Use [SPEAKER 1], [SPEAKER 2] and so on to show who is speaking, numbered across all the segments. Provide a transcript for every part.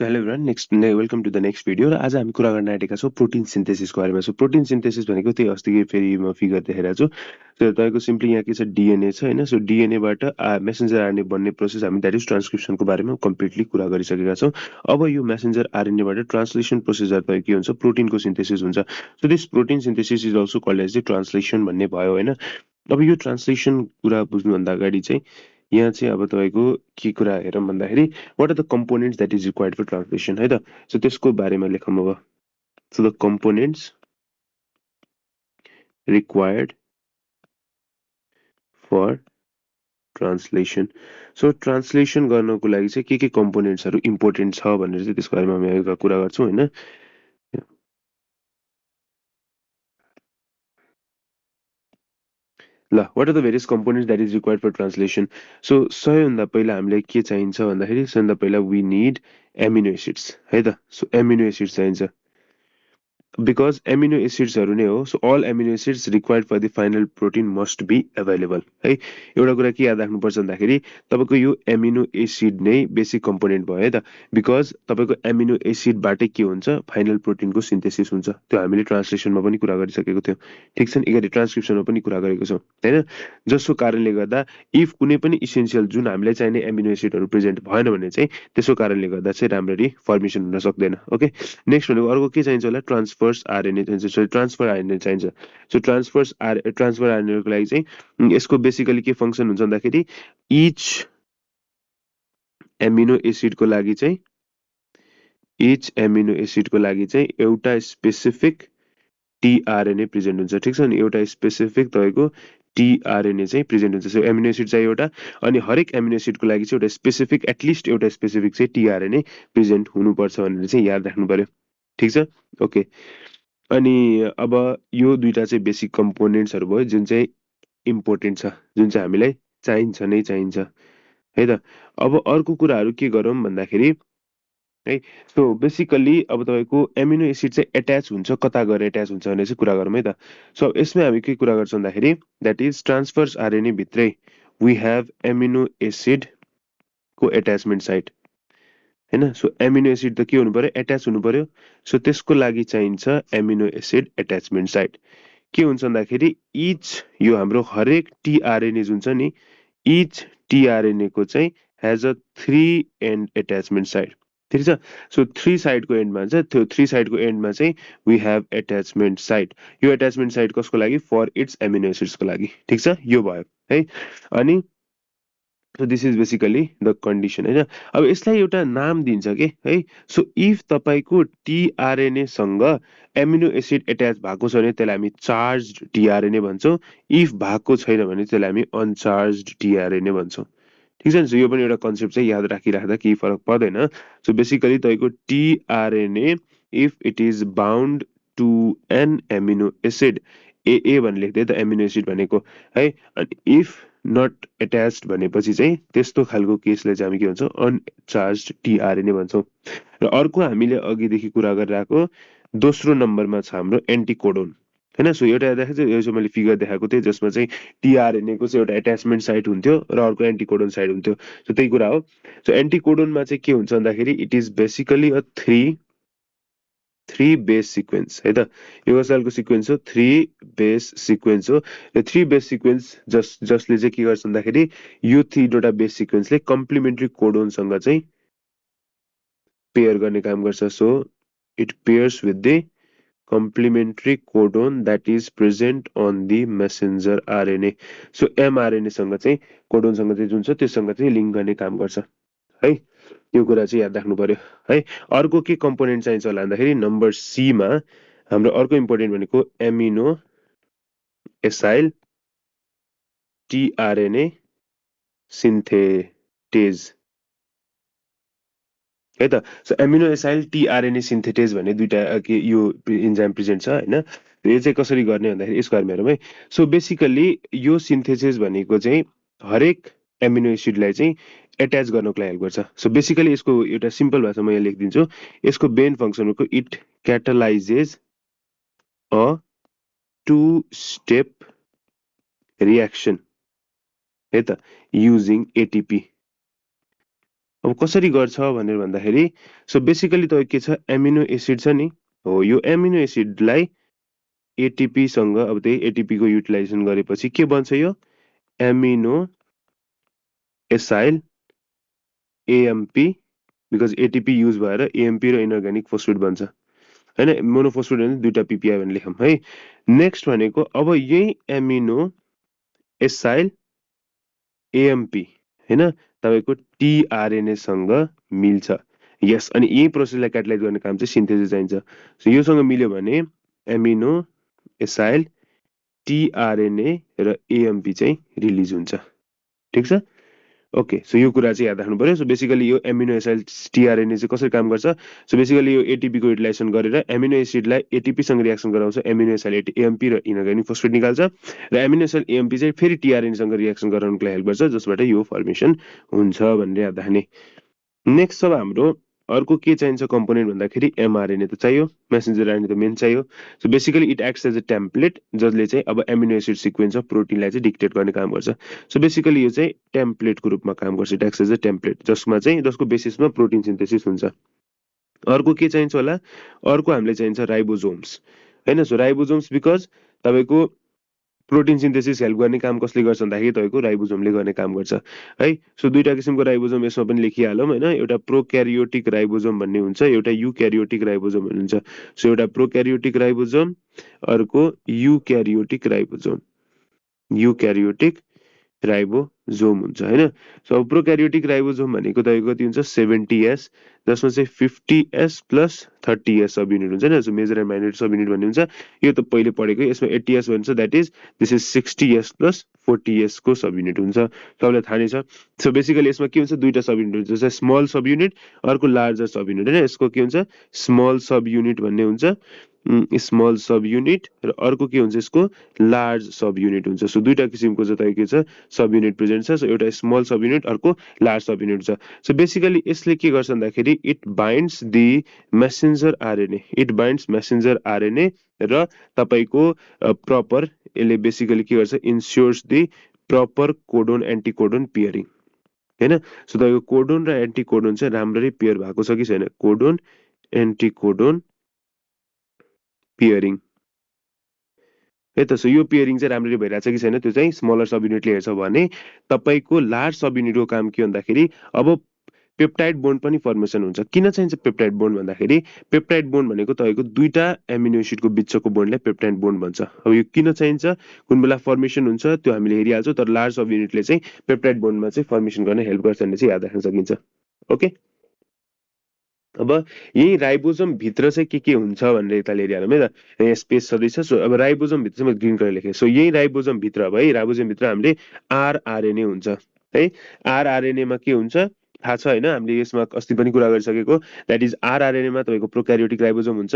[SPEAKER 1] Hello everyone welcome to the next video. र आज हामी कुरा गर्न आँटेका छौँ प्रोटिन सिन्थेसिसको बारेमा। सो प्रोटिन सिन्थेसिस भनेको त्यही अस्ति फेरि म फिगर देखाइरहेको छु। सो तपाईँको सिम्पली यहाँ के छ, डिएनए छ होइन। सो डिएनएबाट मेसेन्जर आरएनए बन्ने प्रोसेस हामी द्याट इज ट्रान्सक्रिप्सनको बारेमा कम्प्लिटली कुरा गरिसकेका छौँ। अब यो मेसेन्जर आरएनएबाट ट्रान्सलेसन प्रोसेसर त के हुन्छ, प्रोटिनको सिन्थेसिस हुन्छ। So this protein synthesis is also called as the translation भन्ने भयो होइन। अब यो ट्रान्सलेसन कुरा बुझ्नुभन्दा अगाडि चाहिँ यहाँ चाहिँ अब तपाईँको के कुरा हेरौँ भन्दाखेरि what are the components that is required for translation है त। सो त्यसको बारेमा लेखौँ अब। So the components required for translation. So translation गर्नको लागि चाहिँ के कम्पोनेन्ट्सहरू इम्पोर्टेन्ट छ भनेर चाहिँ त्यसको बारेमा हामी एउटा कुरा गर्छौँ होइन। ल, what are the various components that is required for translation. So सबैभन्दा पहिला हामीलाई के चाहिन्छ भन्दाखेरि सबैभन्दा पहिला वी निड एमिनो एसिड्स है त। सो एमिनो एसिड्स चाहिन्छ बिकज एमिनो एसिड्सहरू नै हो। So all amino acids required for the final protein must be available है। एउटा कुरा के याद राख्नुपर्छ भन्दाखेरि तपाईँको यो एमिनो एसिड नै बेसिक कम्पोनेन्ट भयो है त। बिकज तपाईँको एमिनो एसिडबाटै के हुन्छ, फाइनल प्रोटिनको सिन्थेसिस हुन्छ। त्यो हामीले ट्रान्सलेसनमा पनि कुरा गरिसकेको थियौँ, ठिक छ नि। यिनीहरू ट्रान्सक्रिप्सनमा पनि कुरा गरेको छौँ होइन। जसको कारणले गर्दा इफ कुनै पनि इसेन्सियल जुन हामीलाई चाहिने एमिनो एसिडहरू प्रेजेन्ट भएन भने चाहिँ त्यसको कारणले गर्दा चाहिँ राम्ररी फर्मेसन हुन सक्दैन। ओके, नेक्स्ट भनेको अर्को के चाहिन्छ होला, ट्रान्सफर्स आरएनए चाहिन्छ। सो ट्रान्सफर आरएनए चाहिन्छ। सो ट्रान्सफर आरएनएको लागि चाहिँ यसको बेसिकली के फङ्सन हुन्छ भन्दाखेरि इच एमिनो एसिडको लागि चाहिँ एउटा स्पेसिफिक टिआरएनए प्रेजेन्ट हुन्छ, ठिक छ नि। एउटा स्पेसिफिक तपाईँको टिआरएनए चाहिँ प्रेजेन्ट हुन्छ। सो एमिनो एसिड चाहियो एउटा, अनि हरेक एमिनो एसिडको लागि चाहिँ एउटा स्पेसिफिक एटलिस्ट एउटा स्पेसिफिक चाहिँ टिआरएनए प्रेजेन्ट हुनुपर्छ भनेर चाहिँ याद राख्नु पर्यो, ठिक छ। ओके, अनि अब यो दुईटा चाहिँ बेसिक कम्पोनेन्ट्सहरू भयो जुन चाहिँ इम्पोर्टेन्ट छ, जुन चाहिँ हामीलाई चाहिन्छ नै चाहिन्छ है त। अब अर्को कुराहरू के गरौँ भन्दाखेरि है, सो बेसिकली अब तपाईँको एमिनो एसिड चाहिँ एट्याच हुन्छ, कता गएर एट्याच हुन्छ भनेर चाहिँ कुरा गरौँ है त। सो यसमा हामी के कुरा गर्छौँ भन्दाखेरि द्याट इज ट्रान्सफर्स आरएनए भित्रै वी हेभ एमिनो एसिडको एट्याचमेन्ट साइट होइन। सो एमिनो एसिड त के हुनु पर्यो, एट्याच हुनु पर्यो। सो त्यसको लागि चाहिन्छ एमिनो एसिड एट्याचमेन्ट साइट। के हुन्छ भन्दाखेरि इच यो हाम्रो हरेक टिआरएनए जुन छ नि, इच टिआरएनए को चाहिँ has a 3 and attachment site, ठिक छ। सो 3 साइडको एन्डमा हुन्छ, त्यो 3 साइडको एन्डमा चाहिँ वी हेभ एट्याचमेन्ट साइट। यो एट्याचमेन्ट साइट कसको लागि, फर इट्स एमिनो एसिड्सको लागि, ठिक छ। यो भयो है। अनि so this is basically the condition होइन। अब यसलाई एउटा नाम दिन्छ के है। सो इफ तपाईँको टिआरएनएसँग एमिनो एसिड एट्याच भएको छ भने त्यसलाई हामी चार्ज टिआरएनए भन्छौँ। इफ भएको छैन भने त्यसलाई हामी अनचार्ज टिआरएनए भन्छौँ, ठिक छ नि। सो यो पनि एउटा कन्सेप्ट चाहिँ याद राखिराख्दा केही फरक पर्दैन। सो बेसिकली तपाईँको tRNA if it is bound to an amino acid, A भनेर लेख्दै त एमिनो एसिड भनेको है। अनि इफ नट एट्याच्ड भनेपछि चाहिँ त्यस्तो खालको केसलाई चाहिँ हामी के भन्छौँ, अनचार्ज टिआरएनए भन्छौँ। र अर्को हामीले अघिदेखि कुरा गरिरहेको दोस्रो नम्बरमा छ हाम्रो एन्टिकोडोन होइन। सो एउटा हेर्दाखेरि यो चाहिँ मैले फिगर देखाएको थिएँ जसमा चाहिँ टिआरएनए को चाहिँ एउटा एट्याचमेन्ट साइट हुन्थ्यो र अर्को एन्टिकोडोन साइट हुन्थ्यो। सो त्यही कुरा हो। सो एन्टिकोडोनमा चाहिँ के हुन्छ भन्दाखेरि it is basically a three base sequence है त। यो कस्तो सिक्वेन्स हो, थ्री बेस सिक्वेन्स हो। र थ्री बेस सिक्वेन्स जसले चाहिँ के गर्छ भन्दाखेरि यो तीनवटा बेस सिक्वेन्सले कम्प्लिमेन्ट्री कोडोनसँग चाहिँ पेयर गर्ने काम गर्छ। So it pairs with the complementary codon that is present on the messenger RNA. So mRNA सँग चाहिँ कोडोनसँग चाहिँ जुन छ त्योसँग चाहिँ लिङ्क गर्ने काम गर्छ है। यो कुरा चाहिँ याद राख्नु पर्यो है। अर्को के कम्पोनेन्ट चाहिन्छ होला भन्दाखेरि नम्बर सीमा हाम्रो अर्को इम्पोर्टेन्ट भनेको एमिनो एसाइल टिआरएनए सिन्थेटेज है त। सो एमिनो एसाइल टिआरएनए सिन्थेटेज भन्ने दुईटा यो इन्जाइम प्रेजेन्ट छ होइन। यो चाहिँ कसरी गर्ने भन्दाखेरि यसको बारेमा हेरौँ है। सो बेसिकली यो सिन्थेसिस भनेको चाहिँ हरेक एमिनो एसिडलाई चाहिँ एट्याच गर्नको लागि हेल्प गर्छ। सो बेसिकली यसको एउटा सिम्पल भाषामा यहाँ लेखिदिन्छु। यसको मेन फङ्सन भनेको it catalyses a two step reaction है त युजिङ एटिपी अब कसरी गर्छ भनेर भन्दाखेरि सो बेसिकली त के छ एमिनो एसिड छ नि हो यो एमिनो एसिडलाई एटिपी सँग अब त्यही एटिपी को युटिलाइजेसन गरेपछि के बन्छ यो amino acyl AMP because ATP use भएर एएमपी र इनअर्ग्यानिक फोस्फेट बन्छ हैन मोनोफोस्फेट भने दुईटा पिपिआई भनेर लेखौँ है नेक्स्ट भनेको अब यही एमिनो एसाइल एएमपी हैन तपाईको टिआरएनए सँग मिल्छ यस अनि यही प्रोसेसलाई क्याटालाइज गर्ने काम चाहिँ सिन्थेसिस चाहिन्छ सो योसँग मिल्यो भने एमिनो एसाइल टिआरएनए र एएमपी चाहिँ रिलिज हुन्छ ठीक छ ओके सो यो कुरा चाहिँ याद राख्नु पर्यो सो बेसिकली यो एमिनो एसाइल टिआरएनए चाहिँ कसरी काम गर्छ सो बेसिकली यो एटिपी को युटिलाइजेसन गरेर एमिनो एसिडलाई एटिपी सँग रिएक्सन गराउँछ एमिनो एसाइल एएमपी र इनअर्ग्यानिक फोस्फेट निकाल्छ र एमिनो एसाइल एएमपी चाहिँ फेरि टिआरएनए सँग रिएक्सन गराउनको लागि हेल्प गर्छ जसबाट यो फर्मेसन हुन्छ भनेर याद राख्ने नेक्स्ट अब हाम्रो अर्को के चाहिन्छ कम्पोनेन्ट भन्दाखेरि एमआरएनए त चाहियो मेसेन्जर आरएनए त मेन चाहियो so basically it acts as a template जसले चाहिँ अब एमिनो एसिड सिक्वेन्स अफ प्रोटिनलाई चाहिँ डिक्टेट गर्ने काम गर्छ सो बेसिकली यो चाहिँ टेम्प्लेटको रूपमा काम गर्छ it acts as a template जसको बेसिसमा प्रोटिन सिन्थेसिस हुन्छ अर्को के चाहिन्छ होला अर्को हामीले चाहिन्छ राइबोसोम्स हैन सो राइबोसोम्स बिकज तपाईको प्रोटिन सिन्थेसिस हेल्प गर्ने काम कसले गर्छ भन्दाखेरि तपाईको राइबोसोमले गर्ने काम गर्छ है सो दुईटा किसिमको राइबोसोम यसमा पनि लेखिहालौँ हैन एउटा प्रोक्यारियोटिक राइबोसोम भन्ने हुन्छ एउटा युक्यारियोटिक राइबोसोम भन्ने हुन्छ सो एउटा प्रोक्यारियोटिक राइबोसोम अर्को युक्यारियोटिक राइबोसोम हुन्छ हैन सो प्रोक्यारियोटिक राइबोसोम भनेको तपाईको कति हुन्छ 70s जसमा चाहिँ 50s plus 30s sub unit हुन्छ हैन so major and minor subunit भन्ने हुन्छ यो त पहिले पढेको यसमा 80s भन्छ that is this is 60s plus 40s को सब युनिट हुन्छ सबैलाई थाहा नै छ सो बेसिकली यसमा के हुन्छ दुईटा सब युनिट हुन्छ जस्तै स्मल सब युनिट अर्को लार्जर सब युनिट हैन यसको के हुन्छ स्मल सब युनिट भन्ने हुन्छ स्मल सब युनिट र अर्को के हुन्छ यसको लार्ज सब युनिट हुन्छ सो दुईटा किसिमको चाहिँ तपाईको के छ सब युनिट प्रेजेन्ट छ सो एउटा स्मल सब युनिट अर्को लार्ज सब युनिट छ सो बेसिकली यसले के गर्छ भन्दाखेरि इट बाइन्ड्स दि मेसेन्जर आरएनए र तपाईको प्रपर यसले बेसिकली के गर्छ इन्स्योर्स दि प्रपर कोडोन एन्टिकोडोन पेयरिङ हैन सो तपाईको कोडोन र एन्टिकोडोन चाहिँ राम्ररी पेयर भएको छ कि छैन कोडोन एन्टिकोडोन पेयरिङ है त सो यो पेयरिङ चाहिँ राम्ररी भइरहेछ कि छैन त्यो चाहिँ स्मलर सब युनिटले हेर्छ भने तपाईको लार्ज सब युनिटको काम के भन्दाखेरि अब पेप्टाइड बोन्ड पनि फर्मेसन हुन्छ किन चाहिन्छ पेप्टाइड बोन्ड भन्दाखेरि पेप्टाइड बोन्ड भनेको तपाईको दुईटा एमिनो एसिडको बिचको बोन्डलाई पेप्टाइड बोन्ड भन्छ अब यो किन चाहिन्छ कुन बेला फर्मेसन हुन्छ त्यो हामीले हेरिहाल्छौँ तर लार्ज सब युनिटले चाहिँ पेप्टाइड बोन्डमा चाहिँ फर्मेसन गर्न हेल्प गर्छ भन्ने चाहिँ याद राख्न सकिन्छ ओके अब यही राइबोसोम भित्र चाहिँ के हुन्छ भनेर यता हेरिहालौँ है त यहाँ स्पेस छँदैछ सो अब राइबोसोम भित्र चाहिँ म ग्रिन कलर लेखेँ सो यही राइबोसोम भित्र अब है राइबोसोम भित्र हामीले आरआरएनए हुन्छ है आरआरएनए मा के हुन्छ थाहा छ हैन हामीले यसमा अस्ति पनि कुरा गरिसकेको दैट इज आरआरएनए मा तपाईको प्रोक्यारियोटिक राइबोसोम हुन्छ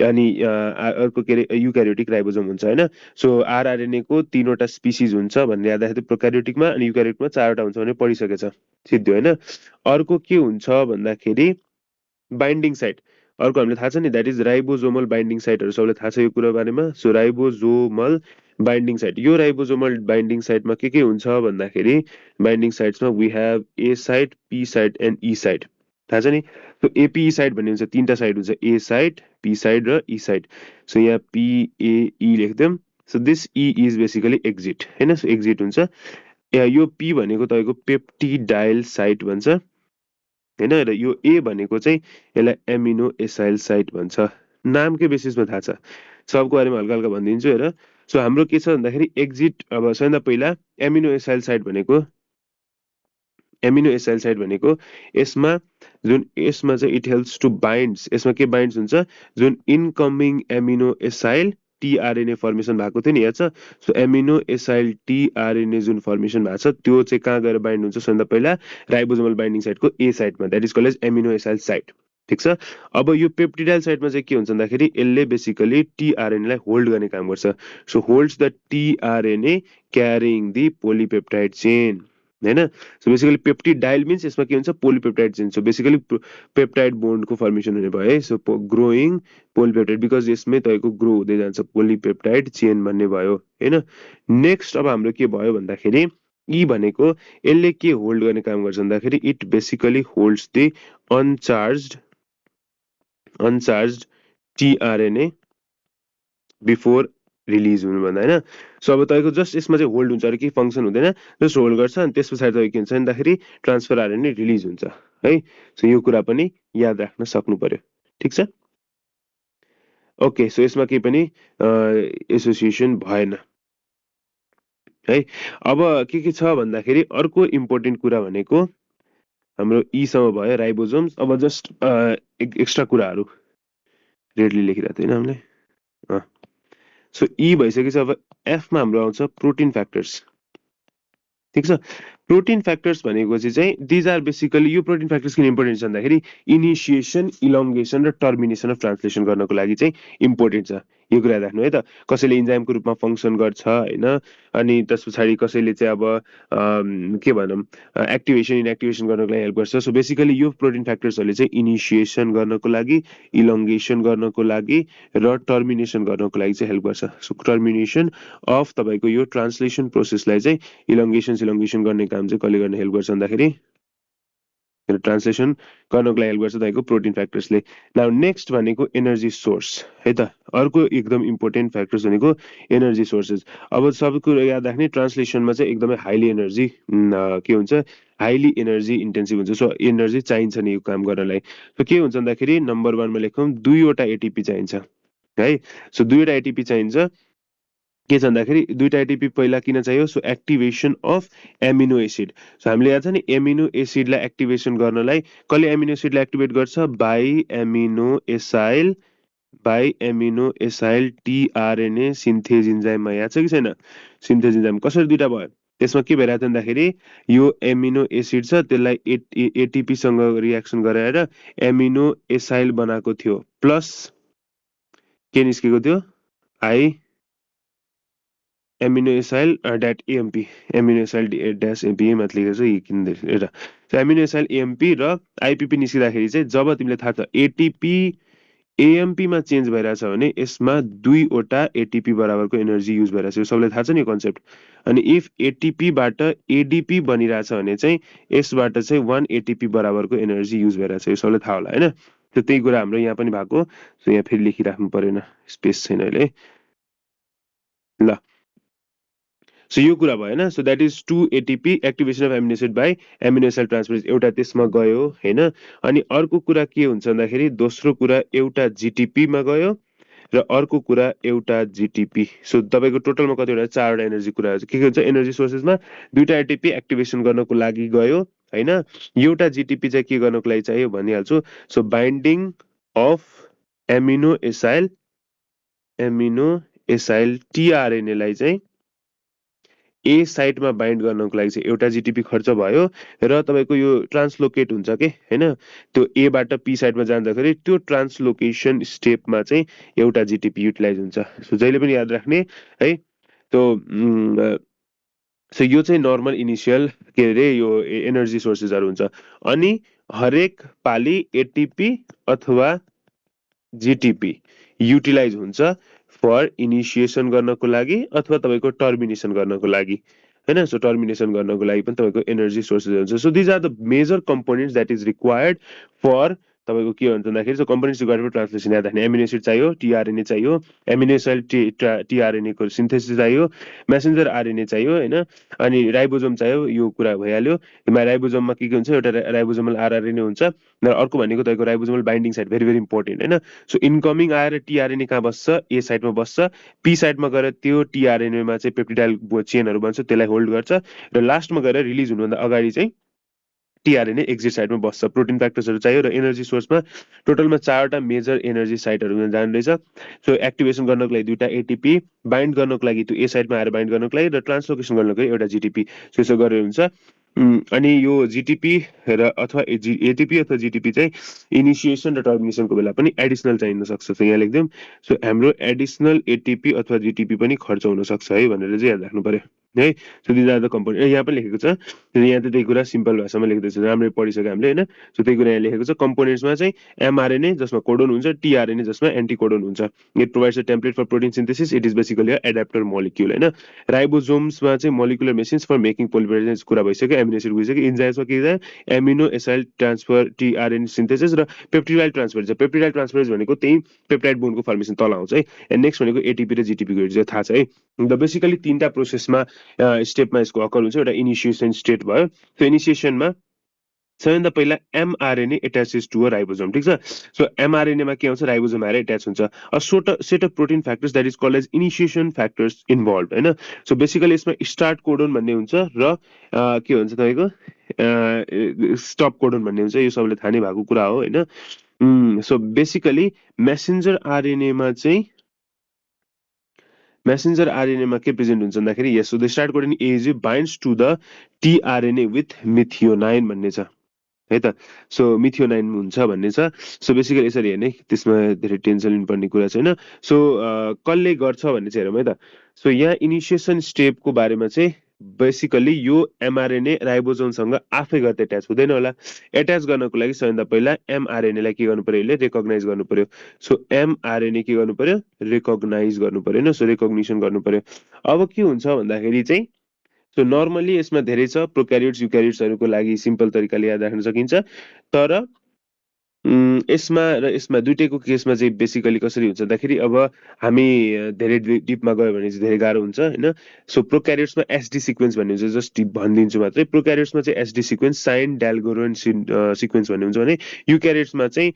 [SPEAKER 1] अनि अर्को के रे युक्यारियोटिक राइबोसोम हुन्छ हैन सो आरआरएनए को तीनवटा स्पिसिज हुन्छ भनेर याद राख्दै प्रोक्यारियोटिकमा अनि युक्यारियोटिकमा चारवटा हुन्छ भने पढिसकेछ सिद्धि हैन अर्को के हुन्छ भन्दाखेरि बाइन्डिङ साइट अर्को हामीले थाहा छ नि दैट इज राइबोसोमल बाइन्डिङ साइटहरु सबैलाई थाहा छ यो कुरा बारेमा सो राइबोसोमल बाइन्डिङ साइट यो राइबोसोमल बाइन्डिङ साइटमा के हुन्छ भन्दाखेरि बाइन्डिङ साइट्समा we have A site P site and E site थाहा छ नि सो एपी साइट भन्ने हुन्छ तीनटा साइट हुन्छ ए साइट पी साइट र ई साइट सो यहाँ पी ए ई लेख्दैम so this E is basically exit हैन सो एक्जिट हुन्छ यो पी भनेको तपाईको पेप्टिडाइल साइट भन्छ हैन र यो ए भनेको चाहिँ यसलाई एमिनो एसाइल साइट भन्छ नामकै बेसिसमा थाहा छ सबको बारेमा हल्का हल्का भनिदिन्छु हेर सो हाम्रो के छ भन्दाखेरि एक्जिट अब सबैभन्दा पहिला एमिनो एसाइल साइट भनेको यसमा चाहिँ इट हेल्प्स टु बाइन्ड्स यसमा के बाइन्ड्स हुन्छ जुन incoming amino acyl tRNA formation भएको थियो नि याद छ सो एमिनो एसाइल टिआरएनए जुन फर्मेसन भएको छ त्यो चाहिँ कहाँ गएर बाइन्ड हुन्छ सबभन्दा पहिला राइबोसोमल बाइन्डिङ साइटको ए साइटमा that is called as aminoacyl site ठीक छ अब यो पेप्टिडाइल साइटमा चाहिँ के हुन्छ भन्दाखेरि यसले बेसिकली टिआरएनए लाई होल्ड गर्ने काम गर्छ so holds the tRNA carrying the polypeptide chain हैन सो बेसिकली पेप्टिडाइल मिन्स यसमा के हुन्छ polypeptide chain so basically peptide बोन्डको फर्मेसन हुने भयो है सो ग्रोइङ पोलिपेप्टाइड बिकज यसमै तपाईको ग्रो हुँदै जान्छ पोलिपेप्टाइड चेन भन्ने भयो हैन नेक्स्ट अब हाम्रो के भयो भन्दाखेरि ई भनेको यसले के होल्ड गर्ने काम गर्छ भन्दाखेरि it basically holds the uncharged tRNA before release हुनुभन्दा होइन। सो अब तपाईँको जस्ट यसमा चाहिँ होल्ड हुन्छ, अरू केही फङ्सन हुँदैन, जस्ट होल्ड गर्छ अनि त्यस पछाडि तपाईँको के हुन्छ भन्दाखेरि ट्रान्सफर आरएनए रिलिज हुन्छ है। सो यो कुरा पनि याद राख्न सक्नु पर्यो, ठिक छ। ओके, सो यसमा केही पनि एसोसिएसन भएन है। अब के छ भन्दाखेरि अर्को इम्पोर्टेन्ट कुरा भनेको हाम्रो ईसम्म भयो राइबोजोम्स। अब जस्ट एक्स्ट्रा कुराहरू रेडली लेखिरहेको थियो हामीले। सो ई भइसकेपछि अब एफमा हाम्रो आउँछ प्रोटिन फ्याक्टर्स, ठिक छ। प्रोटिन फ्याक्टर्स भनेको चाहिँ दिज आर बेसिकली, यो प्रोटिन फ्याक्टर्स किन इम्पोर्टेन्ट छ भन्दाखेरि इनिसिएसन, इलोङ्गेसन र टर्मिनेसन अफ ट्रान्सलेसन गर्नको लागि चाहिँ इम्पोर्टेन्ट छ। यो कुरा राख्नु है त। कसैले इन्जाइमको रूपमा फङ्सन गर्छ होइन, अनि त्यस पछाडि कसैले चाहिँ अब के भनौँ एक्टिभेसन इनएक्टिभेसन गर्नको लागि हेल्प गर्छ। सो बेसिकली यो प्रोटिन फ्याक्टर्सहरूले चाहिँ इनिसिएसन गर्नको लागि, इलोङ्गेसन गर्नको लागि र टर्मिनेसन गर्नको लागि चाहिँ हेल्प गर्छ। सो टर्मिनेसन अफ तपाईँको यो ट्रान्सलेसन प्रोसेसलाई चाहिँ इलोङ्गेसन गर्ने काम चाहिँ कसले गर्ने हेल्प गर्छ भन्दाखेरि ट्रान्सलेसन गर्नको लागि हेल्प गर्छ तपाईँको प्रोटिन फ्याक्टर्सले। नाउ नेक्स्ट भनेको एनर्जी सोर्स है त। अर्को एकदम इम्पोर्टेन्ट फ्याक्टर्स भनेको एनर्जी सोर्सेस। अब सबै कुरो याद राख्ने, ट्रान्सलेसनमा चाहिँ एकदमै हाइली एनर्जी के हुन्छ, हाइली एनर्जी इन्टेन्सिभ हुन्छ। सो एनर्जी चाहिन्छ नि यो काम गर्नलाई। सो के हुन्छ भन्दाखेरि नम्बर 1मा लेखौँ 2वटा एटिपी चाहिन्छ है। सो 2वटा एटिपी चाहिन्छ। के छ भन्दाखेरि 2टा एटिपी पहिला किन चाहियो, so activation of amino acid. So हामीले याद छ नि एमिनो एसिडलाई एक्टिभेसन गर्नलाई कसले एमिनो एसिडलाई एक्टिभेट गर्छ, by amino acyl tRNA synthase इन्जाइममा याद छ कि छैन। सिन्थेज इन्जाइम कसरी 2टा भयो, त्यसमा के भइरहेको थियो भन्दाखेरि यो एमिनो एसिड छ त्यसलाई एटिपीसँग रियाक्सन गराएर एमिनो एसाइल बनाएको थियो, प्लस के निस्केको थियो I amino acyl that AMP, amino acyl dash MP माथि लेखेको छ किन एउटा एमिनो एसाइल एएमपी र आइपिपी निस्किँदाखेरि चाहिँ जब तिमीले थाहा छ एटिपी एएमपीमा चेन्ज भइरहेछ भने यसमा 2वटा एटिपी बराबरको एनर्जी युज भइरहेछ। यो सबैलाई थाहा छ नि कन्सेप्ट। अनि इफ एटिपीबाट एडिपी बनिरहेछ भने चाहिँ यसबाट चाहिँ 1 एटिपी बराबरको एनर्जी युज भइरहेछ। यो सबैलाई थाहा होला होइन। त्यो त्यही कुरा हाम्रो यहाँ पनि भएको। सो यहाँ फेरि लेखिराख्नु परेन, स्पेस छैन अहिले ल। सो यो कुरा भएन। So that is 2 ATP activation of amino acid by amino acyl transferase, एउटा त्यसमा गयो होइन। अनि अर्को कुरा के हुन्छ भन्दाखेरि दोस्रो कुरा एउटा जिटिपीमा गयो र अर्को कुरा एउटा जिटिपी। सो तपाईँको टोटलमा कतिवटा 4वटा एनर्जी कुराहरू के हुन्छ एनर्जी सोर्सेसमा। 2टा एटिपी एक्टिभेसन गर्नको लागि गयो होइन, एउटा जिटिपी चाहिँ के गर्नको लागि चाहियो भनिहाल्छु। So binding of aminoacyl टिआरएनएलाई चाहिँ ए साइटमा बाइन्ड गर्नको लागि चाहिँ एउटा जिटिपी खर्च भयो र तपाईँको यो ट्रान्सलोकेट हुन्छ के होइन, त्यो एबाट पी साइडमा जाँदाखेरि त्यो ट्रान्सलोकेसन स्टेपमा चाहिँ एउटा जिटिपी युटिलाइज हुन्छ। सो जहिले पनि याद राख्ने है। सो यो चाहिँ नर्मल इनिसियल के अरे यो एनर्जी सोर्सेसहरू हुन्छ। अनि हरेक पालि एटिपी अथवा जिटिपी युटिलाइज हुन्छ फर इनिसिएसन गर्नको लागि अथवा तपाईँको टर्मिनेसन गर्नको लागि होइन। सो टर्मिनेसन गर्नको लागि पनि तपाईँको एनर्जी सोर्सेस हुन्छ। So these are the major components that is required for तपाईँको के भन्छ भन्दाखेरि so components required for translation याद राख्ने एमिनो एसिड चाहियो, टिआरएनए चाहियो, एमिनो एसाइल टिआरएनएको सिन्थेसिस चाहियो, मेसेन्जर आरएनए चाहियो होइन, अनि राइबोजोम चाहियो। यो कुरा भइहाल्यो। राइबोजोममा के हुन्छ, एउटा राइबोजोमल आरआरएनए हुन्छ र अर्को भनेको तपाईँको ribosomal binding site, very very important होइन। सो इन्कमिङ आएर टिआरएनए कहाँ बस्छ, ए साइडमा बस्छ, पी साइडमा गएर त्यो टिआरएनएमा चाहिँ पेप्टिडाइल चेनहरू बन्छ, त्यसलाई होल्ड गर्छ र लास्टमा गएर रिलिज हुनुभन्दा अगाडि चाहिँ टिआरएनए एक्जिट साइडमा बस्छ। प्रोटिन फ्याक्टर्सहरू चाहियो र एनर्जी सोर्समा टोटलमा 4वटा मेजर एनर्जी साइटहरू जानु रहेछ। सो एक्टिभेसन गर्नको लागि 2टा एटिपी, बाइन्ड गर्नको लागि त्यो ए साइडमा आएर बाइन्ड गर्नको लागि र ट्रान्सलोकेसन गर्नको लागि एउटा जिटिपी। सो यसो गरेर हुन्छ। अनि यो जिटिपी र अथवा एटिपी अथवा जिटिपी चाहिँ इनिसिएसन र टर्मिनेसनको बेला पनि एडिसनल चाहिन सक्छ। सो यहाँ लेख्दिउँ। सो हाम्रो एडिसनल एटिपी अथवा जिटिपी पनि खर्च हुन सक्छ है भनेर चाहिँ याद राख्नु पर्यो। है। So these are the component यहाँ पनि लेखेको छ। यहाँ त त्यही कुरा सिम्पल भाषामा लेख्दैछ, राम्रै पढिसक्यो हामीले होइन। सो त्यही कुरा यहाँ लेखेको छ। कम्पोनेन्ट्समा चाहिँ एमआरएनए जसमा कोडोन हुन्छ, टिआरएनए जसमा एन्टिकोडोन हुन्छ। It provides a template for protein synthesis, it is basically adapter molecule होइन। राइबोजोम्समा चाहिँ molecular machines for making polymerase कुरा भइसक्यो, एमिनो एसिड गइसक्यो। इन्जाइम्समा के छ, aminoacyl transfer, tRNA synthesis र पेप्टिडाइल ट्रान्सफर। पेप्टिडाइल ट्रान्सफर भनेको त्यही पेप्टाइड बोन्डको फर्मेसन तल आउँछ है। एन्ड नेक्स्ट भनेको एटिपी र जिटिपीको चाहिँ थाहा छ है। द बेसिकली तीनटा प्रोसेसमा स्टेपमा यसको अकर हुन्छ। एउटा इनिसिएसन स्टेट भयो। त्यो इनिसिएसनमा सबैभन्दा पहिला एमआरएनए एट्याचेस टु अ राइबोजोम, ठिक छ। सो एमआरएनएमा के आउँछ, राइबोजोम आएर एट्याच हुन्छ। A set of protein factors that is called as initiation factors involve होइन। सो बेसिकली यसमा स्टार्ट कोडोन भन्ने हुन्छ र के भन्छ तपाईँको स्टप कोडोन भन्ने हुन्छ। यो सबैले थाहा नै भएको कुरा हो होइन। सो बेसिकली मेसेन्जर आरएनएमा चाहिँ मेसेन्जर आरएनएमा के प्रेजेन्ट हुन्छ भन्दाखेरि यस, so the start codon as binds to the tRNA with methionine भन्ने छ है त। सो मिथियोनाइन हुन्छ भन्ने छ। सो बेसिकली यसरी हेर्ने, त्यसमा धेरै टेन्सन लिनुपर्ने कुरा छैन। सो कसले गर्छ भन्ने चाहिँ हेरौँ है त। सो यहाँ इनिसिएसन स्टेपको बारेमा चाहिँ बेसिकली यो एमआरएनए राइबोजोमसँग आफै गर्दै एट्याच हुँदैन होला। एट्याच गर्नको लागि सबैभन्दा पहिला एमआरएनएलाई के गर्नु पर्यो, यसले रेकग्नाइज गर्नु पर्यो। सो एमआरएनए के गर्नु पर्यो, रेकग्नाइज गर्नु पर्यो होइन। सो रेकग्निसन गर्नु पर्यो। अब के हुन्छ भन्दाखेरि चाहिँ सो नर्मली यसमा धेरै छ। प्रोक्यारियोट्स युक्यारियोट्सहरूको लागि सिम्पल तरिकाले याद राख्न सकिन्छ। तर यसमा र यसमा दुइटैको केसमा चाहिँ बेसिकली कसरी हुन्छ भन्दाखेरि अब हामी धेरै डिपमा गयो भने चाहिँ धेरै गाह्रो हुन्छ होइन। सो प्रोक्यारियोट्समा एसडी सिक्वेन्स भन्ने हुन्छ, जस्ट भनिदिन्छु मात्रै। प्रोक्यारियोट्समा चाहिँ एसडी सिक्वेन्स साइन डाल्गोरोन सिक्वेन्स भन्ने हुन्छ भने युक्यारियोट्समा चाहिँ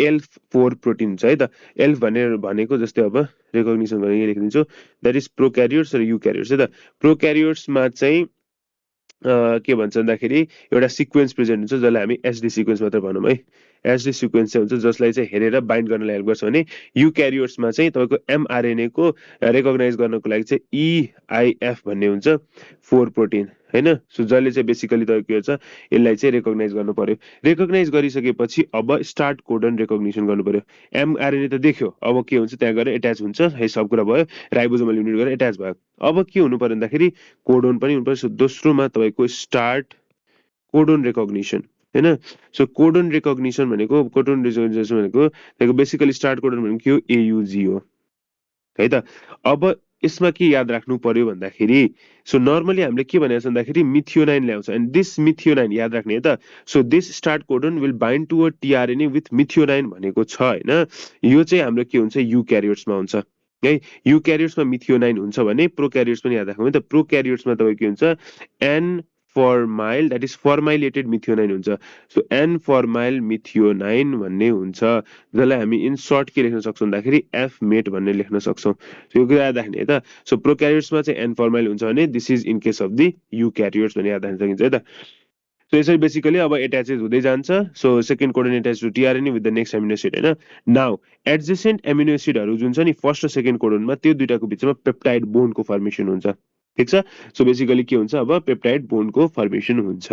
[SPEAKER 1] एल्फ4 प्रोटिन हुन्छ है त। एल्फ भनेको जस्तै अब रेकग्निसन भनेर लेखिदिन्छु, द्याट इज प्रोक्यारियोट्स र युक्यारियोट्स है त। प्रोक्यारियोट्समा चाहिँ के भन्छ भन्दाखेरि एउटा सिक्वेन्स प्रेजेन्ट हुन्छ जसलाई हामी एसडी सिक्वेन्स मात्र भनौँ है। एसडी सिक्वेन्स चाहिँ हुन्छ जसलाई चाहिँ हेरेर बाइन्ड गर्नलाई हेल्प गर्छ भने युक्यारियोट्समा चाहिँ तपाईँको एमआरएनए को रेकग्नाइज गर्नको लागि चाहिँ इआइएफ भन्ने हुन्छ 4 प्रोटिन होइन। सो जसले चाहिँ बेसिकली तपाईँको के हुन्छ, यसलाई चाहिँ रेकग्नाइज गर्नु पर्यो। रेकग्नाइज गरिसकेपछि अब स्टार्ट कोडन रेकग्निसन गर्नु पर्यो। एमआरएनए त देख्यो, अब के हुन्छ त्यहाँ गएर एट्याच हुन्छ है, सब कुरा भयो। राइबोजोमल युनिट गरेर एट्याच भयो। अब के हुनु पर्यो भन्दाखेरि कोडोन पनि हुनु पर्यो। सो दोस्रोमा तपाईँको स्टार्ट कोडोन रेकग्निसन होइन। सो कोडोन रेकग्निसन भनेको तपाईँको बेसिकली स्टार्ट कोडोन भनेको के हो, एयुजी हो है त। अब यसमा के याद राख्नु पर्यो भन्दाखेरि सो नर्मली हामीले के भनेको छ भन्दाखेरि मिथियोनाइन ल्याउँछ, एन्ड दिस मिथियोनाइन याद राख्ने है त। So this start codon will bind to a tRNA with methionine भनेको छ होइन। यो चाहिँ हाम्रो के हुन्छ, युक्यारियोट्समा हुन्छ है। युक्यारियोट्समा मिथियोनाइन हुन्छ भने प्रोक्यारियोट्स पनि याद राख्नु है त। प्रोक्यारियोट्समा तपाईँको के हुन्छ, एन फर्माइल द्याट इज फर्माइलेटेड मिथियोनाइन हुन्छ। सो एन फर्माइल मिथियोनाइन भन्ने हुन्छ, जसलाई हामी इन सर्ट के लेख्न सक्छौँ भन्दाखेरि एफ मेट भन्ने लेख्न सक्छौँ। सो यो कुरा याद राख्ने है त। सो प्रोक्यारियोट्समा चाहिँ एन फर्माइल हुन्छ भने this is in case of the eukaryotes भन्ने याद राख्न सकिन्छ है त। सो यसरी बेसिकली अब एट्याचेस हुँदै जान्छ। So second codon attach to tRNA with the next amino acid होइन। नाउ एडजेसेन्ट एमिनो एसिडहरू जुन छ नि फर्स्ट र सेकेन्ड कोडनमा, त्यो दुइटाको बिचमा पेप्टाइड बोन्डको फर्मेसन हुन्छ, ठिक छ। सो बेसिकली के हुन्छ, अब पेप्टाइड बोन्डको फर्मेसन हुन्छ।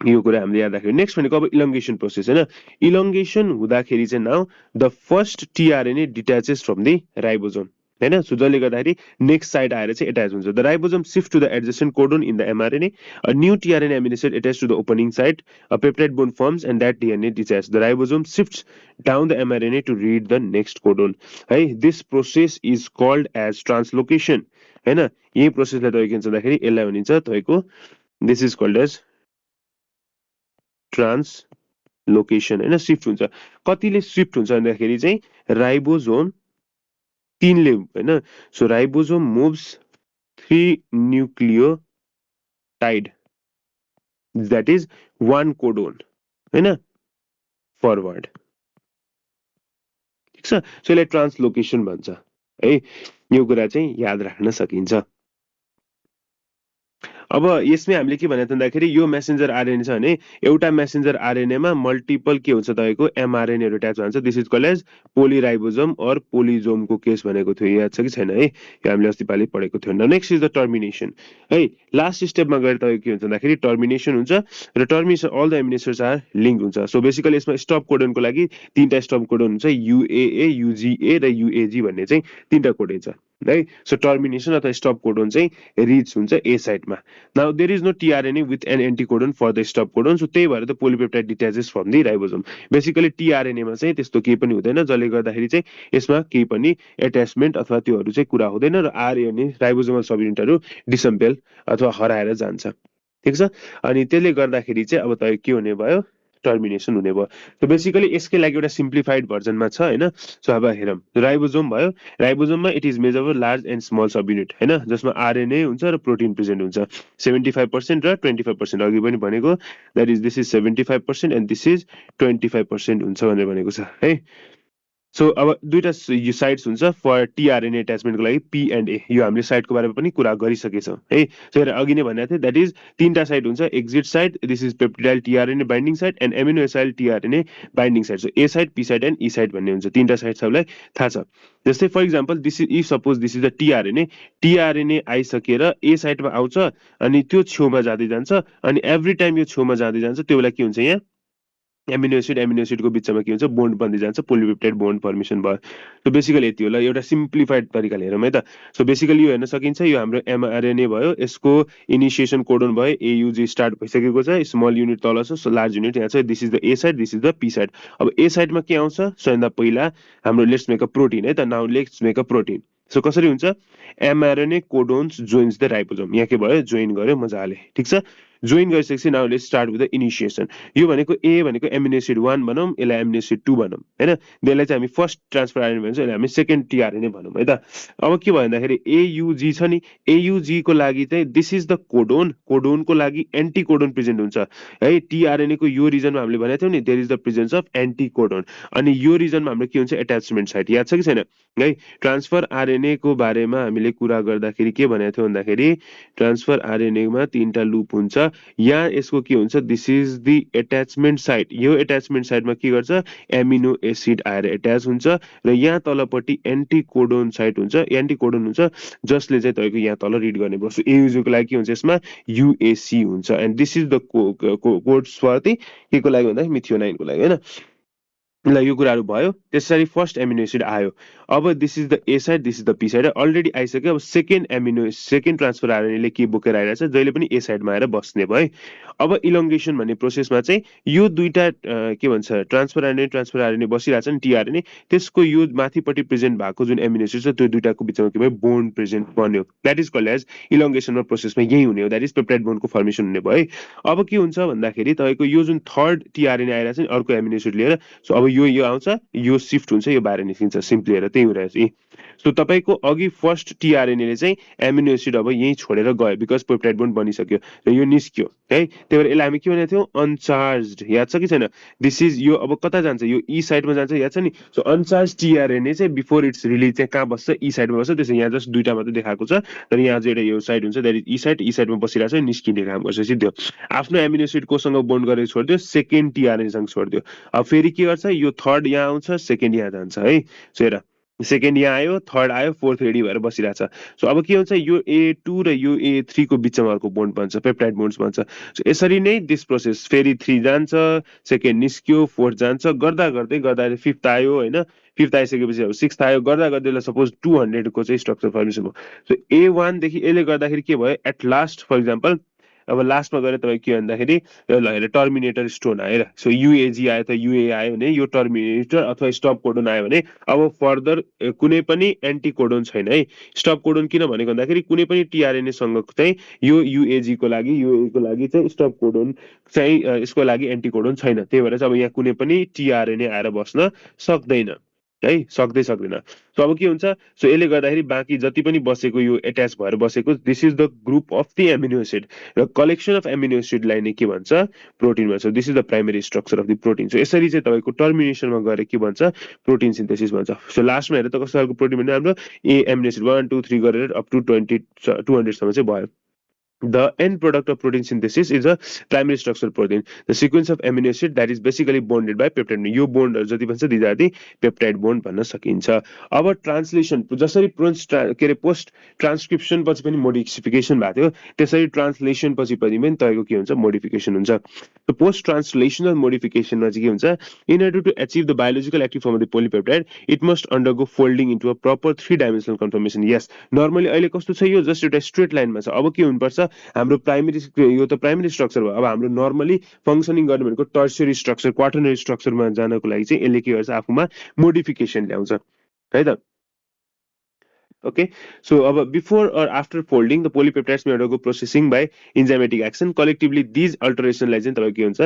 [SPEAKER 1] यो कुरा हामीले याद राख्यो। नेक्स्ट भनेको अब इलङ्गेसन प्रोसेस होइन। इलङ्गेसन हुँदाखेरि चाहिँ now the first tRNA detaches from the ribosome होइन। सो जसले गर्दाखेरि नेक्स्ट साइड आएर चाहिँ एट्याच हुन्छ। The ribosome shift to the adjacent codon in the mRNA, a new tRNA amino acid attach to the opening side, a peptide bond forms and that DNA detach. The ribosome shifts down the mRNA to read the next codon है। This process is called as translocation होइन। यही प्रोसेसलाई तपाईँको के भन्छ भन्दाखेरि यसलाई भनिन्छ तपाईँको, this is called as translocation होइन। सिफ्ट हुन्छ, कतिले सिफ्ट हुन्छ भन्दाखेरि चाहिँ राइबोजोम 3 ले होइन। So ribosome moves 3 nucleotide that is 1 codon होइन फरवर्ड, ठिक छ। सो यसलाई ट्रान्सलोकेसन भन्छ है। यो कुरा चाहिँ याद राख्न सकिन्छ। अब यसमै हामीले के भनेको भन्दाखेरि यो मेसेन्जर आरएनए छ भने एउटा मेसेन्जर आरएनएमा मल्टिपल के हुन्छ तपाईँको एमआरएनएहरू एट्याच हुन्छ। दिस इज कल्ड एज पोलिराइबोजोम और पोलिजोमको केस भनेको थियो, याद छ कि छैन है। यो हामीले अस्ति पालि पढेको थियौँ। नेक्स्ट इज द टर्मिनेसन है। लास्ट स्टेपमा गएर तपाईँको के हुन्छ भन्दाखेरि टर्मिनेसन हुन्छ र termination all the amino acids are link हुन्छ। सो बेसिकली यसमा स्टप कोडनको लागि 3टा स्टप कोडन हुन्छ, युएए, युजिए र युएजी भन्ने चाहिँ 3टा कोडन छ। है। सो टर्मिनेसन अथवा स्टप कोडोन चाहिँ रिच हुन्छ ए साइडमा। Now there is no tRNA with an anticodon for the stop codon, so त्यही भएर त polypeptide detaches from the ribosome. Basically टिआरएनएमा चाहिँ त्यस्तो केही पनि हुँदैन, जसले गर्दाखेरि चाहिँ यसमा केही पनि एट्याचमेन्ट अथवा त्योहरू चाहिँ कुरा हुँदैन र आरएनए राइबोसोमल सब युनिटहरू डिसम्पेल अथवा हराएर जान्छ। ठिक छ। अनि त्यसले गर्दाखेरि चाहिँ अब तपाईँको के हुने भयो, टर्मिनेसन हुने भयो। सो बेसिकली यसकै लागि एउटा सिम्प्लिफाइड भर्जनमा छ होइन। सो अब हेरौँ, राइबोसोम भयो, राइबोसोममा it is major of large and small subunit होइन, जसमा आरएनए हुन्छ र प्रोटिन प्रेजेन्ट हुन्छ 75% र 25%। अघि पनि भनेको that is this is 75% and this is 25% हुन्छ भनेर भनेको छ है। सो अब दुईटा यो साइट्स हुन्छ फर टिआरएनए एट्याचमेन्टको लागि पी एन्ड ए, यो हामीले साइटको बारेमा पनि कुरा गरिसकेछौँ है। सो हेर अघि नै भनेको थिएँ द्याट इज तीनटा साइट हुन्छ, exit site, this is peptidyl tRNA binding site and aminoacyl tRNA binding site. So A site, P site and E site भन्ने हुन्छ, तीनटा साइट सबलाई थाहा छ। जस्तै for example this is, if suppose this is the tRNA, tRNA आइसकेर A साइटमा आउँछ अनि त्यो छेउमा जाँदै जान्छ, अनि एभ्री टाइम यो छेउमा जाँदै जान्छ, त्यो बेला के हुन्छ, यहाँ एमिनो एसिडको बिचमा के हुन्छ, बोन्ड बन्दै जान्छ, पोलिपेप्टाइड बोन्ड फर्मेसन भयो। सो बेसिकली यति होला, एउटा सिम्प्लिफाइड तरिकाले हेरौँ है त। सो बेसिकली यो हेर्न सकिन्छ, यो हाम्रो एमआरएनए भयो, यसको इनिसिएसन कोडोन भयो, एयुजी स्टार्ट भइसकेको छ, स्मल युनिट तल छ, लार्ज युनिट यहाँ छ, this is the A side, this is the P side. अब ए साइडमा के आउँछ, सबैभन्दा पहिला हाम्रो लेट्स मेक अ प्रोटिन है त। Now let's make a protein. So कसरी हुन्छ, mRNA codons joins the ribosome, यहाँ के भयो, जोइन गर्यो मजाले, ठिक छ। जोइन गरिसकेपछि now let's start with the initiation. यो भनेको ए भनेको एमिनो एसिड 1 भनौँ, यसलाई एमिनो एसिड 2 भनौँ होइन, त्यसलाई चाहिँ हामी फर्स्ट ट्रान्सफर आरएनए भन्छौँ, यसलाई हामी सेकेन्ड टिआरएनए भनौँ है त। अब के भयो भन्दाखेरि एयुजी छ नि, एयुजी को लागि चाहिँ दिस इज द कोडोन, कोडोनको लागि एन्टी कोडोन प्रेजेन्ट हुन्छ है। टिआरएनए को यो रिजनमा हामीले भनेको थियौँ नि, there is the presence of anti codon, अनि यो रिजनमा हाम्रो के हुन्छ, एट्याचमेन्ट साइट, याद छ कि छैन है। ट्रान्सफर आरएनए को बारेमा हामीले कुरा गर्दाखेरि के भनेको थियो भन्दाखेरि, ट्रान्सफर आरएनएमा तीनटा लुप हुन्छ, यहाँ यसको के हुन्छ, this is the attachment site, यो एट्याचमेन्ट साइटमा के गर्छ, एमिनो एसिड आएर एट्याच हुन्छ, र यहाँ तलपट्टि एन्टी कोडोन साइट हुन्छ, एन्टी कोडोन हुन्छ, जसले चाहिँ तपाईँको यहाँ तल रिड गर्ने भयो। सो एयुजीको लागि के हुन्छ, यसमा युएसी हुन्छ, and this is the code स्वार्थी के को लागि भन्दा मिथियोनाइनको लागि होइन। ल यो कुराहरू भयो, त्यसरी फर्स्ट एमिनो एसिड आयो। अब this is the A side, this is the P side, already आइसक्यो। अब सेकेन्ड ट्रान्सफर आरएनए के बोकेर आइरहेछ, जहिले पनि ए साइडमा आएर बस्ने भयो। अब इलोङ्गेसन भन्ने प्रोसेसमा चाहिँ यो दुईटा के भन्छ, ट्रान्सफर आरएनए बसिरहेछ नि टिआरएनए, त्यसको यो माथिपट्टि प्रेजेन्ट भएको जुन एमिनो एसिड छ, त्यो दुईटाको बिचमा के भयो, बोन्ड प्रेजेन्ट बन्यो, द्याट इज कल्ड एज इलोङ्गेसनमा प्रोसेसमा यही हुने हो, द्याट इज पेप्टाइड बोन्डको फर्मेसन हुने भयो है। अब के हुन्छ भन्दाखेरि तपाईँको यो जुन थर्ड टिआरएनए आइरहेछ नि अर्को एमिनो एसिड लिएर, सो अब यो आउँछ, यो सिफ्ट हुन्छ, यो बाहिर निस्किन्छ, सिम्पली हेरेर त्यही हुँदैछ यी। सो तपाईँको अघि फर्स्ट टिआरएनएले चाहिँ एमिनो एसिड अब यहीँ छोडेर गयो, बिकज पेप्टाइड बोन्ड बनिसक्यो र यो निस्क्यो है। त्यही भएर यसलाई हामी के भनेको थियौँ, अनचार्ज, याद छ कि छैन। दिस इज, यो अब कता जान्छ, यो ई साइडमा जान्छ, याद छ नि। सो अनचार्ज टिआरएनए चाहिँ बिफोर इट्स रिलिज चाहिँ कहाँ बस्छ, ई साइडमा बस्छ, त्यसो यहाँ जस्ट दुईटा मात्रै देखाएको छ, तर यहाँ चाहिँ एउटा यो साइड हुन्छ, द्याट इज ई साइडमा बसिरहेको छ, निस्किने काम गर्छ सिधै। आफ्नो एमिनो एसिड कोसँग बोन्ड गरेर छोडिदियो, सेकेन्ड टिआरएनएसँग छोडिदियो। अब फेरि के गर्छ, यो थर्ड यहाँ आउँछ, सेकेन्ड यहाँ जान्छ है। सो हेर, सेकेन्ड यहाँ आयो, थर्ड आयो, फोर्थ रेडी भएर बसिरहेछ। सो अब के हुन्छ, यो ए2 र यो ए3 को बिचमा अर्को बोन्ड बन्छ, पेप्टाइड बोन्ड्स बन्छ। सो यसरी नै दिस प्रोसेस, फेरि 3 जान्छ, सेकेन्ड निस्क्यो, फोर्थ जान्छ, गर्दा गर्दै फिफ्थ आयो होइन, फिफ्थ आइसकेपछि अब सिक्स्थ आयो, गर्दा गर्दै सपोज 200 को चाहिँ स्ट्रक्चर फर्मेसन भयो। सो ए1 देखि यसले गर्दाखेरि के भयो, एट लास्ट फर इक्जाम्पल अब लास्टमा गएर तपाईँ के भन्दाखेरि, ल हेर टर्मिनेटर स्टोन आयो, सो युएजी आयो त युए आयो भने यो टर्मिनेटर अथवा स्टप कोडोन आयो भने अब फर्दर कुनै पनि एन्टी कोडोन छैन है। स्टप कोडोन किन भनेको भन्दाखेरि कुनै पनि टिआरएनए सँग चाहिँ यो युएजी को लागि, युए को लागि चाहिँ स्टप कोडोन चाहिँ यसको लागि एन्टी कोडोन छैन, त्यही भएर चाहिँ अब यहाँ कुनै पनि टिआरएनए आएर बस्न सक्दैन है, सक्दैन। सो अब के हुन्छ, सो यसले गर्दाखेरि बाँकी जति पनि बसेको यो एट्याच भएर बसेको, this is the group of the amino acid, र कलेक्सन अफ एमिनो एसिडलाई नै के भन्छ, प्रोटिन भन्छ। This is the primary structure of the protein. So यसरी चाहिँ तपाईँको टर्मिनेसनमा गएर के भन्छ, प्रोटिन सिन्थेसिस भन्छ। सो लास्टमा हेरेर त कस्तो खालको प्रोटिन भन्ने, हाम्रो ए एमिनो एसिड 1 2 3 गरेर अप टु 200 सम्म चाहिँ भयो। The end product of protein synthesis is a primary structural protein, the sequence of amino acid that is basically bonded by peptide. यो बोन्डहरु जति पनि छ these are the peptide bond भन्न सकिन्छ. अब ट्रान्सलेसन जसरी पोस्ट ट्रान्सक्रिप्सन पछि पनि मोडिफिकेसन भएको थियो त्यसरी ट्रान्सलेसन पछि पनि तपाईको के हुन्छ मोडिफिकेसन हुन्छ. So पोस्ट ट्रान्सलेशनल मोडिफिकेसनमा चाहिँ के हुन्छ, in order to achieve the biological active form of the polypeptide it must undergo folding into a proper 3-dimensional conformation. Yes, normally अहिले कस्तो छ यो जस्ट एउटा स्ट्रेट लाइनमा छ. अब के हुनुपर्छ, हाम्रो प्राइमरी यो त प्राइमरी स्ट्रक्चर भयो. अब हाम्रो नर्मली फंक्सनिङ गर्ने भनेको टर्सियरी स्ट्रक्चर क्वाटर्नरी स्ट्रक्चरमा जानको लागि चाहिँ यसले के गर्छ आफूमा मोडिफिकेसन ल्याउँछ है त. Okay, so before or after folding the polypeptides may undergo processing by enzymatic action. Collectively these alteration लाई चाहिँ तपाईको के हुन्छ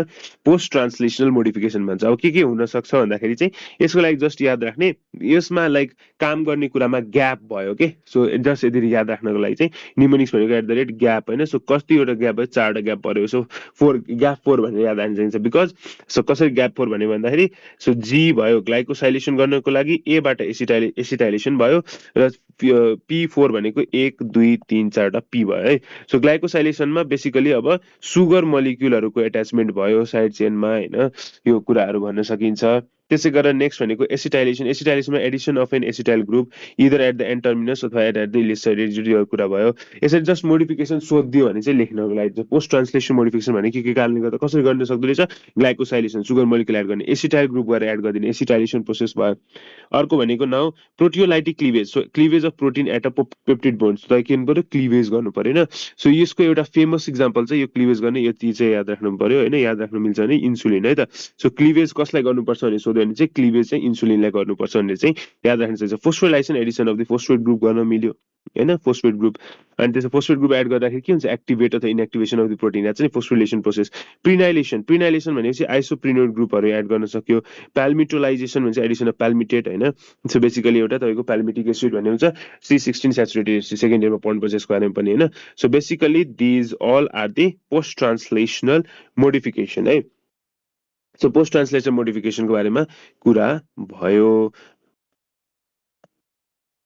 [SPEAKER 1] पोस्ट ट्रान्सलेशनल मोडिफिकेसन भन्छ. अब के हुन सक्छ भन्दाखेरि चाहिँ यसको लागि जस्ट याद राख्ने यसमा लाइक काम गर्ने कुरामा ग्याप भयो के. सो जस्ट यदि याद राख्नको लागि चाहिँ निमोनिक्स भनेको एट द रेट ग्याप हैन. सो कतिवटा ग्याप भयो, 4वटा ग्याप पर्यो. सो 4 ग्याप 4 भनेर याद राख्न चाहिन्छ बिकज सो कसरी ग्याप 4 भन्ने भन्दाखेरि सो जी भयो ग्लाइकोसाइलेसन गर्नको लागि ए बाट एसिटाइलेसन भयो र P4 भनेको 1 2 3 4 पी भयो है. सो ग्लाइकोसाइलेसनमा बेसिकली अब सुगर मलिक्युलहरुको एट्याचमेन्ट भयो साइड चेनमा हैन, यो कुराहरु भन्न सकिन्छ. त्यसै गरेर नेक्स्ट भनेको एसिटाइलेसन. एसिटाइलेसनमा addition of an acetyl group either at the N terminus अथवा एट द इलियस रेजिड्यू कुरा भयो. यसरी जस्ट मोडिफिकेसन सोधिदियो भने चाहिँ लेख्नको लागि पोस्ट ट्रान्सलेसन मोडिफिकेसन भने के कारणले गर्दा कसरी गर्न सक्दो रहेछ, ग्लाइकोसाइलेसन सुगर मलिक्युल एड गर्ने, एसिटाइल ग्रुप गरेर एड गरिदिने, एसिटाइलेसन प्रोसेस भयो. अर्को भनेको now proteolytic cleavage. So cleavage of protein at a peptide bonds त के गर्नु पर्यो क्लिवेज गर्नु पर्यो हैन. सो यसको एउटा फेमस एक्जाम्पल चाहिँ यो क्लिवेज गर्ने यति चाहिँ याद राख्नु पर्यो हैन. याद राख्नु मिल्छ भने इन्सुलिन है त. सो क्लिवेज कसलाई गर्नुपर्छ भने सोध्यो भने चाहिँ क्लिवेज चाहिँ इन्सुलिनलाई गर्नुपर्छ भनेर चाहिँ याद राख्नु चाहिन्छ. Phosphorylation addition of the phosphate group गर्न मिल्यो हैन, फोस्फेट ग्रुप. अनि त्यसमा फोस्फेट ग्रुप एड गर्दाखेरि के हुन्छ एक्टिभेट अथवा इनएक्टिभेसन अफ द प्रोटिन चाहिँ फोस्फोरिलेसन प्रोसेस. प्रिनाइलेसन. प्रिनाइलेसन भनेपछि आइसोप्रिनोइड ग्रुपहरु एड गर्न सक्यो. पाल्मिटोलाइजेसन भन्छ एडिसन अफ पाल्मिटेट हैन. सो बेसिकली एउटा तपाईको पाल्मिटिक एसिड भन्ने हुन्छ C16 स्याचुरेटेड एसिड. सेकेन्ड इयरमा पढ्नुपर्छ यसको बारेमा पनि हैन. So basically these all are the post translational modification है. सो पोस्ट ट्रान्सलेसन मोडिफिकेसनको बारेमा कुरा भयो.